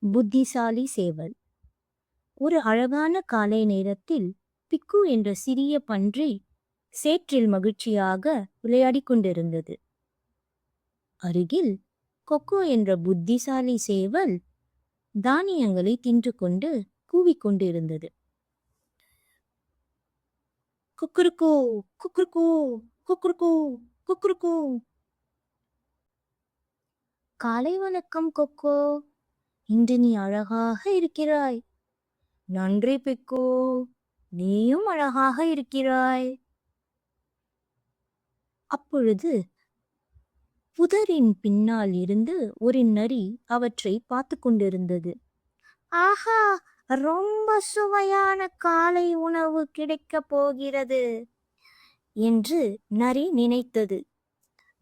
புத்திசாலி சேவல். ஒரு அழகான காலை நேரத்தில் பிக்கு என்ற சிறிய பன்றி சேற்றில் மகிழ்ச்சியாக விளையாடிக் கொண்டிருந்தது. அருகில் கொக்கோ என்ற புத்திசாலி சேவல் தானியங்களை தின்று கொண்டு கூவிக்கொண்டிருந்தது. குக்குருக்கூ, குக்குருக்கூ, குக்குருக்கூ, குக்குருக்கூ. காலை வணக்கம் கொக்கோ, இன்று நீ அழகாக இருக்கிறாய். நன்றி பிக்கு, நீயும் அழகாக இருக்கிறாய். அப்பொழுது புதரின் பின்னால் இருந்து ஒரு நரி அவற்றை பார்த்து கொண்டிருந்தது. ஆஹா, ரொம்ப சுவையான காலை உணவு கிடைக்கப் போகிறது என்று நரி நினைத்தது.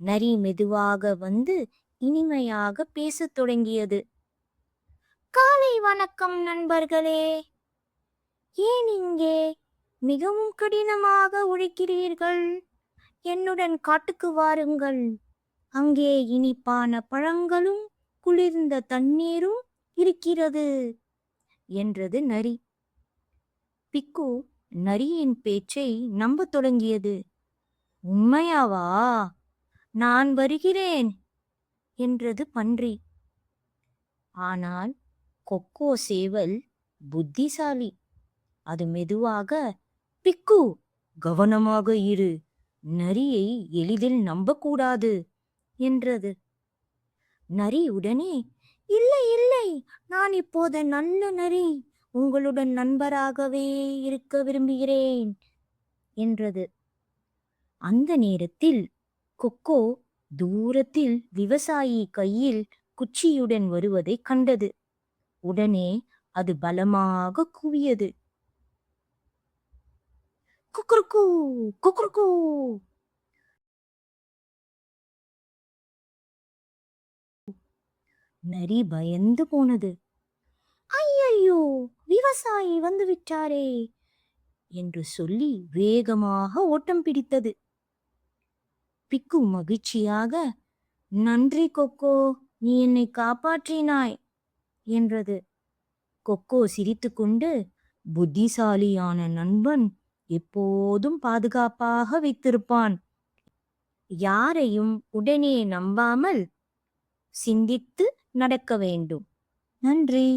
நரி மெதுவாக வந்து இனிமையாக பேசத் தொடங்கியது. காலை வணக்கம் நண்பர்களே, ஏன் இங்கே மிகவும் கடினமாக உழைக்கிறீர்கள்? என்னுடன் காட்டுக்கு வாருங்கள். அங்கே இனிப்பான பழங்களும் குளிர்ந்த தண்ணீரும் இருக்கிறது என்றது நரி. பிக்கு நரியின் பேச்சை நம்பத் தொடங்கியது. உண்மையாவா? நான் வருகிறேன் என்றது பன்றி. ஆனால் கொக்கோ சேவல் புத்திசாலி. அது மெதுவாக, பிக்கு, கவனமாக இரு, நரியை எளிதில் நம்பக்கூடாது என்றது. நரி உடனே, இல்லை இல்லை, நான் இப்போது நல்ல நரி, உங்களுடன் நண்பராகவே இருக்க விரும்புகிறேன் என்றது. அந்த நேரத்தில் கொக்கோ தூரத்தில் விவசாயி கையில் குச்சியுடன் வருவதை கண்டது. உடனே அது பலமாக கூவியது. குக்குருக்கூ, குக்குருக்கூ. நரி பயந்து போனது. ஐயையோ, விவசாயி வந்து விட்டாரே என்று சொல்லி வேகமாக ஓட்டம் பிடித்தது. பிக்கு மகிழ்ச்சியாக, நன்றி கொக்கோ, நீ என்னை காப்பாற்றினாய் என்றது. கொக்கோ சிரித்துக்கொண்டு, புத்திசாலியான நண்பன் எப்போதும் பாதுகாப்பாக வைத்திருப்பான். யாரையும் உடனே நம்பாமல் சிந்தித்து நடக்க வேண்டும். நன்றி.